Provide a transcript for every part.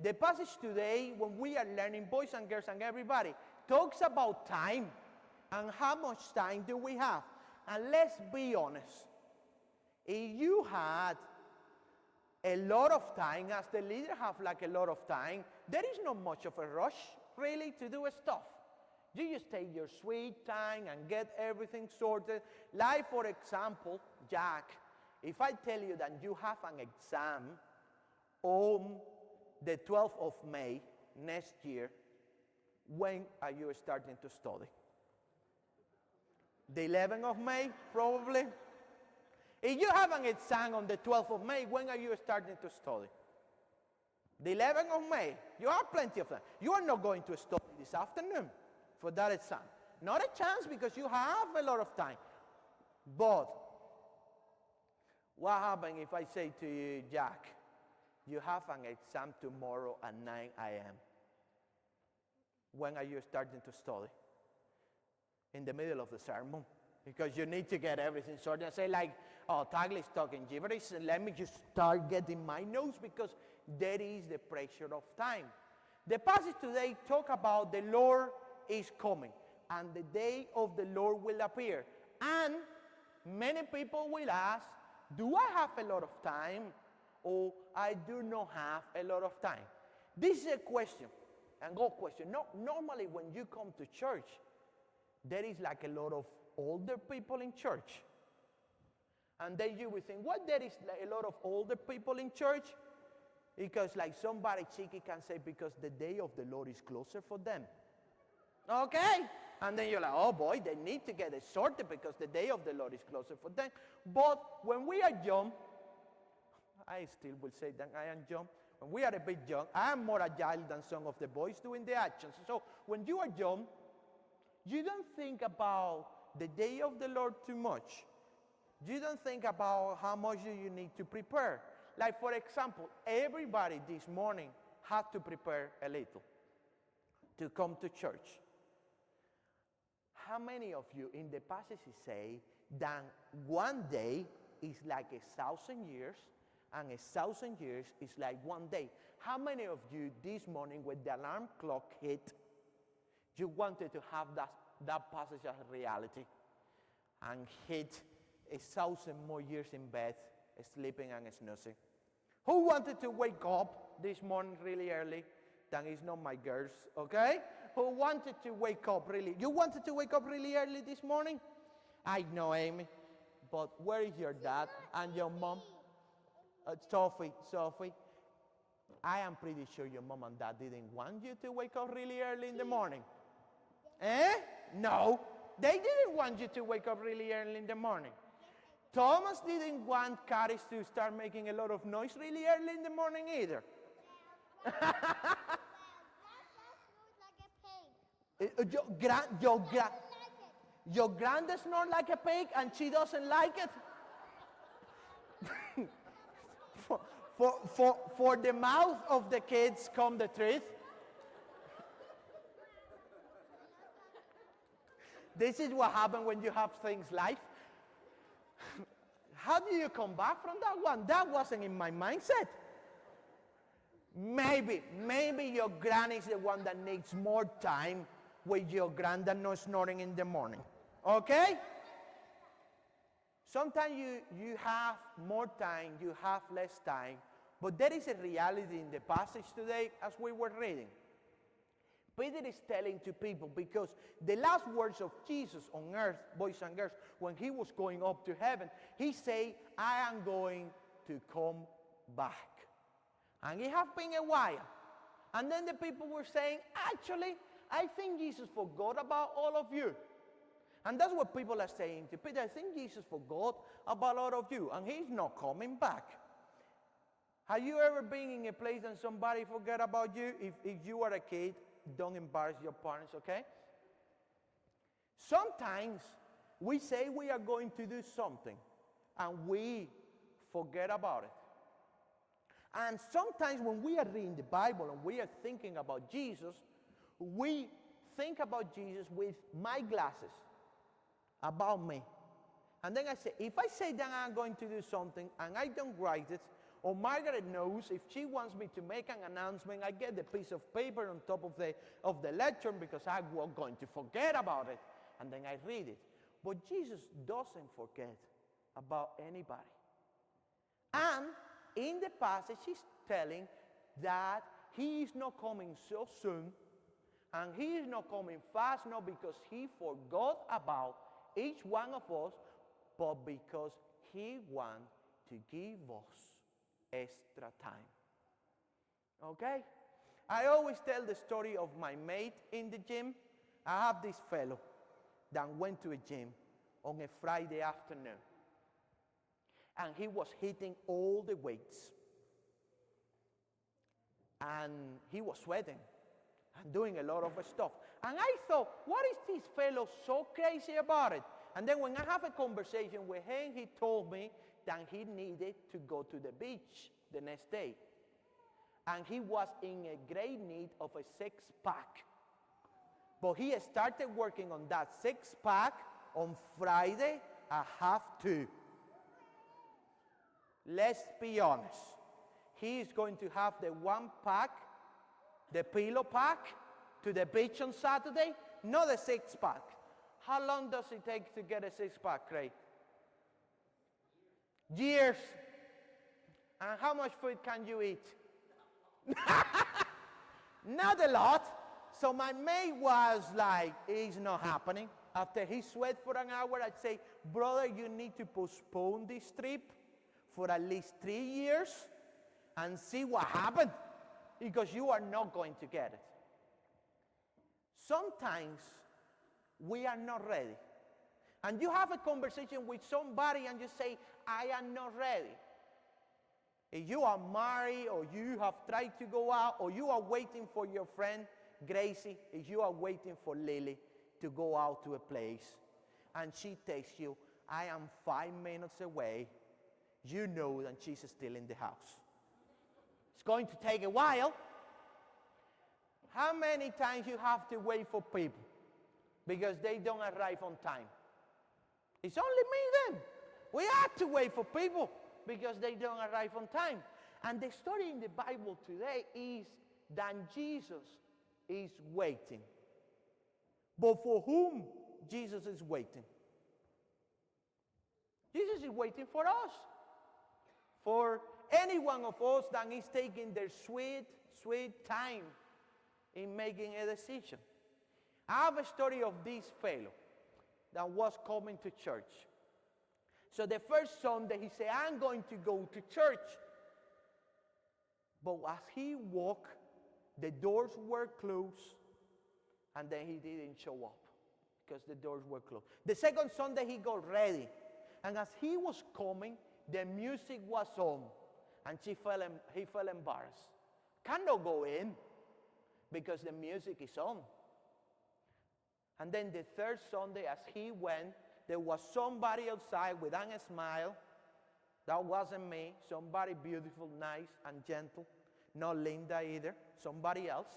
The passage today, when we are learning, boys and girls and everybody, talks about time and how much time do we have. And let's be honest, if you had a lot of time, as the leader have like a lot of time, there is not much of a rush really to do stuff. You just take your sweet time and get everything sorted. Like for example, Jack, if I tell you that you have an exam on the 12th of May next year, when are you starting to study? The 11th of May, probably. If you have an exam on the 12th of May, when are you starting to study? The 11th of May. You have plenty of time. You are not going to study this afternoon for that exam. Not a chance, because you have a lot of time. But what happens if I say to you, Jack, you have an exam tomorrow at 9 a.m. When are you starting to study? In the middle of the sermon. Because you need to get everything sorted. And say like, oh, Tagle is talking gibberish. Let me just start getting my notes, because there is the pressure of time. The passage today talk about the Lord is coming. And the day of the Lord will appear. And many people will ask, do I have a lot of time? Or I do not have a lot of time? This is a question, a good question. No, normally when you come to church, there is like a lot of older people in church. And then you will think, what, there is like a lot of older people in church? Because like somebody cheeky can say, because the day of the Lord is closer for them. Okay? And then you're like, oh boy, they need to get it sorted because the day of the Lord is closer for them. But when we are young, I still will say that I am young. When we are a bit young, I am more agile than some of the boys doing the actions. So when you are young, you don't think about the day of the Lord too much. You don't think about how much do you need to prepare. Like for example, everybody this morning had to prepare a little to come to church. How many of you in the passage say that one day is like 1,000 years and 1,000 years is like one day? How many of you this morning when the alarm clock hit, you wanted to have that passage as reality and hit 1,000 more years in bed, sleeping and snoozing? Who wanted to wake up this morning really early? That is not my girls, okay? Who wanted to wake up really? You wanted to wake up really early this morning? I know, Amy. But where is your dad and your mom? Sophie, I am pretty sure your mom and dad didn't want you to wake up really early in the morning. No, they didn't want you to wake up really early in the morning. Thomas didn't want Caris to start making a lot of noise really early in the morning either. Your granddad snores like a pig and she doesn't like it? For the mouth of the kids come the truth. This is what happens when you have things life. How do you come back from that one? That wasn't in my mindset. Maybe your granny is the one that needs more time with your granddad not snoring in the morning. Okay? Sometimes you have more time, you have less time, but there is a reality in the passage today as we were reading. Peter is telling to people, because the last words of Jesus on earth, boys and girls, when he was going up to heaven, he said, I am going to come back. And it has been a while. And then the people were saying, actually, I think Jesus forgot about all of you. And that's what people are saying to Peter. I think Jesus forgot about all of you, and he's not coming back. Have you ever been in a place and somebody forgot about you? If you are a kid, don't embarrass your parents, okay? Sometimes we say we are going to do something and we forget about it. And sometimes when we are reading the Bible and we are thinking about Jesus, we think about Jesus with my glasses, about me. And then I say, if I say that I'm going to do something and I don't write it, Or Margaret knows if she wants me to make an announcement, I get the piece of paper on top of the lectern because I'm going to forget about it. And then I read it. But Jesus doesn't forget about anybody. And in the passage, he's telling that he is not coming so soon, and he is not coming fast, not because he forgot about each one of us, but because he wants to give us extra time. Okay? I always tell the story of my mate in the gym. I have this fellow that went to a gym on a Friday afternoon. And he was hitting all the weights. And he was sweating and doing a lot of stuff. And I thought, what is this fellow so crazy about it? And then when I have a conversation with him, he told me that he needed to go to the beach the next day. And he was in a great need of a six-pack. But he started working on that six-pack on Friday at 2:30. Let's be honest. He is going to have the one pack, the pillow pack, to the beach on Saturday, not a six-pack. How long does it take to get a six-pack, Craig? Years. And how much food can you eat? Not a lot. So my mate was like, it's not happening. After he sweat for an hour, I'd say, brother, you need to postpone this trip for at least 3 years and see what happens, because you are not going to get it. Sometimes we are not ready. And you have a conversation with somebody and you say, I am not ready. If you are married or you have tried to go out or you are waiting for your friend Gracie, if you are waiting for Lily to go out to a place and she texts you, I am 5 minutes away, you know that she's still in the house. It's going to take a while. How many times you have to wait for people because they don't arrive on time? It's only me then. We have to wait for people because they don't arrive on time. And the story in the Bible today is that Jesus is waiting. But for whom Jesus is waiting? Jesus is waiting for us. For any one of us that is taking their sweet, sweet time in making a decision. I have a story of this fellow that was coming to church. So the first Sunday he said, I'm going to go to church. But as he walked, the doors were closed, and then he didn't show up because the doors were closed. The second Sunday he got ready, and as he was coming, the music was on, and he felt embarrassed. Cannot go in because the music is on. And then the third Sunday, as he went, there was somebody outside with a smile. That wasn't me. Somebody beautiful, nice, and gentle. Not Linda either. Somebody else.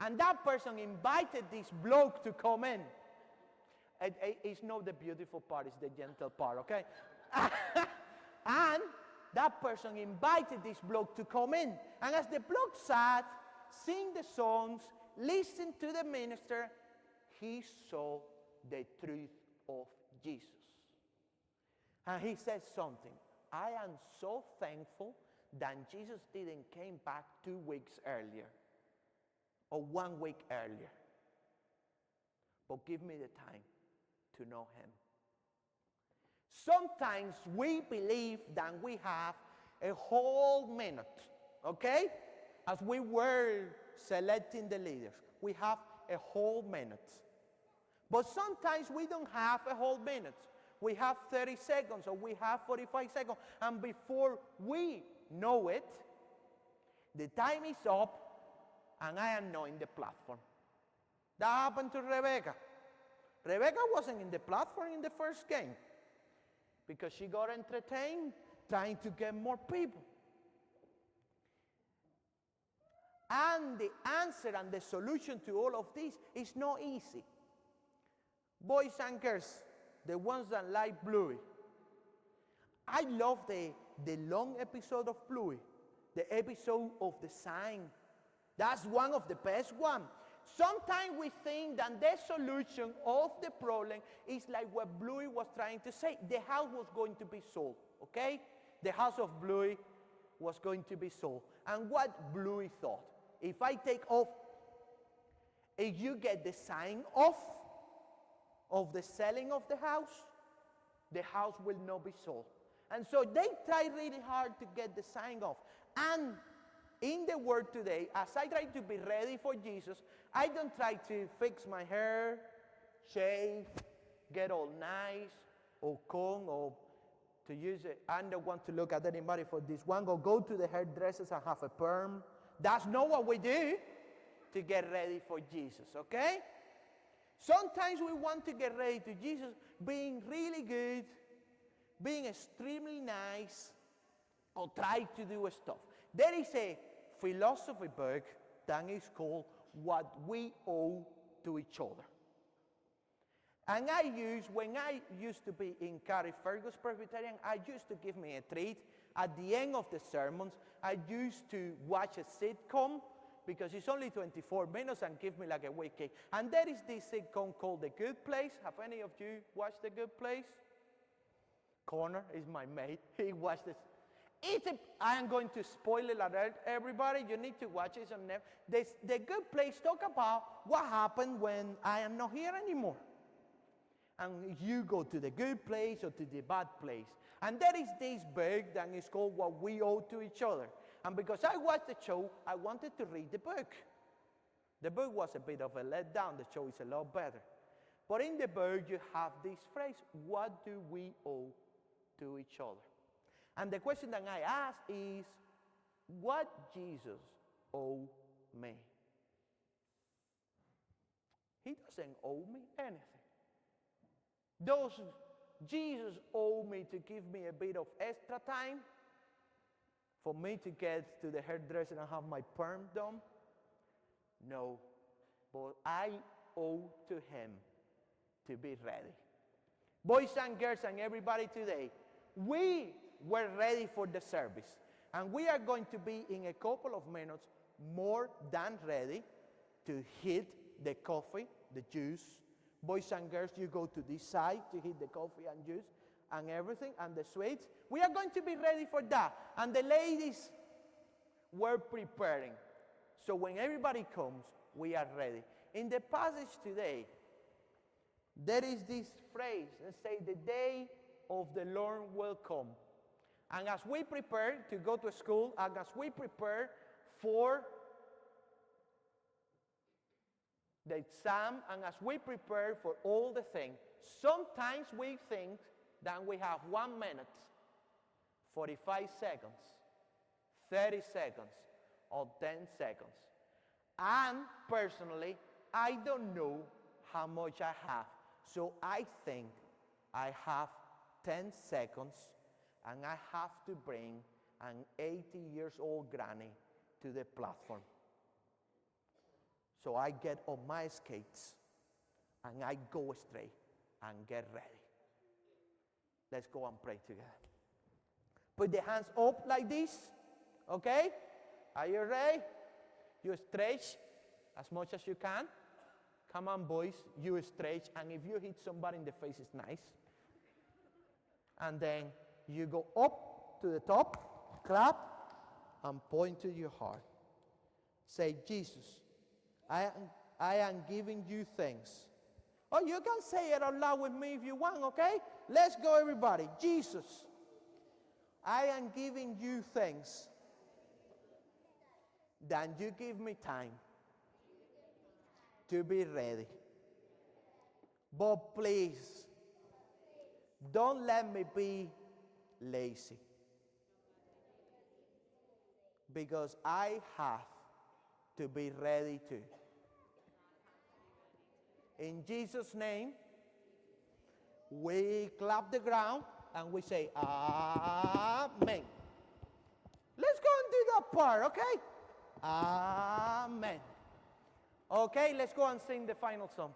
And that person invited this bloke to come in. It's not the beautiful part, it's the gentle part, okay? And that person invited this bloke to come in. And as the bloke sat, sing the songs, listen to the minister, he saw the truth of Jesus. And he said something. I am so thankful that Jesus didn't came back 2 weeks earlier or 1 week earlier. But give me the time to know him. Sometimes we believe that we have a whole minute, okay? As we were selecting the leaders, we have a whole minute. But sometimes we don't have a whole minute. We have 30 seconds or we have 45 seconds. And before we know it, the time is up and I am not in the platform. That happened to Rebecca. Rebecca wasn't in the platform in the first game because she got entertained trying to get more people. And the answer and the solution to all of this is not easy. Boys and girls, the ones that like Bluey, I love the the long episode of Bluey, the episode of the sign. That's one of the best ones. Sometimes we think that the solution of the problem is like what Bluey was trying to say. The house was going to be sold, okay? The house of Bluey was going to be sold. And what Bluey thought, if I take off, if you get the sign off of the selling of the house will not be sold. And so they try really hard to get the sign off. And in the word today, as I try to be ready for Jesus, I don't try to fix my hair, shave, get all nice, or comb, or to use it. I don't want to look at anybody for this one, or go to the hairdressers and have a perm. That's not what we do to get ready for Jesus, okay? Sometimes we want to get ready to Jesus being really good, being extremely nice, or try to do stuff. There is a philosophy book that is called What We Owe to Each Other. And when I used to be in Carrie Fergus Presbyterian, I used to give me a treat. At the end of the sermons, I used to watch a sitcom, because it's only 24 minutes, and give me like a week cake. And there is this sitcom called The Good Place. Have any of you watched The Good Place? Connor is my mate. He watched this. I am going to spoil it alert, everybody. You need to watch it on Netflix. The Good Place talk about what happened when I am not here anymore. And you go to the good place or to the bad place. And there is this book that is called What We Owe to Each Other. And because I watched the show, I wanted to read the book. The book was a bit of a letdown. The show is a lot better. But in the book, you have this phrase, what do we owe to each other? And the question that I ask is, what Jesus owe me? He doesn't owe me anything. Does Jesus owe me to give me a bit of extra time for me to get to the hairdresser and have my perm done? No, but I owe to him to be ready. Boys and girls and everybody today, we were ready for the service. And we are going to be in a couple of minutes more than ready to hit the coffee, the juice. Boys and girls, you go to this side to hit the coffee and juice and everything, and the sweets. We are going to be ready for that. And the ladies were preparing. So when everybody comes, we are ready. In the passage today, there is this phrase that says, the day of the Lord will come. And as we prepare to go to school, and as we prepare for the exam, and as we prepare for all the things, sometimes we think that we have 1 minute, 45 seconds, 30 seconds, or 10 seconds. And personally, I don't know how much I have. So I think I have 10 seconds, and I have to bring an 80-year-old granny to the platform. So I get on my skates, and I go straight and get ready. Let's go and pray together. Put the hands up like this, okay? Are you ready? You stretch as much as you can. Come on, boys, you stretch, and if you hit somebody in the face, it's nice. And then you go up to the top, clap, and point to your heart. Say, Jesus, I am giving you thanks. Oh, you can say it out loud with me if you want, okay? Let's go, everybody. Jesus, I am giving you thanks that you give me time to be ready. But please, don't let me be lazy, because I have to be ready too. In Jesus' name, we clap the ground and we say, Amen. Let's go and do that part, okay? Amen. Okay, let's go and sing the final song.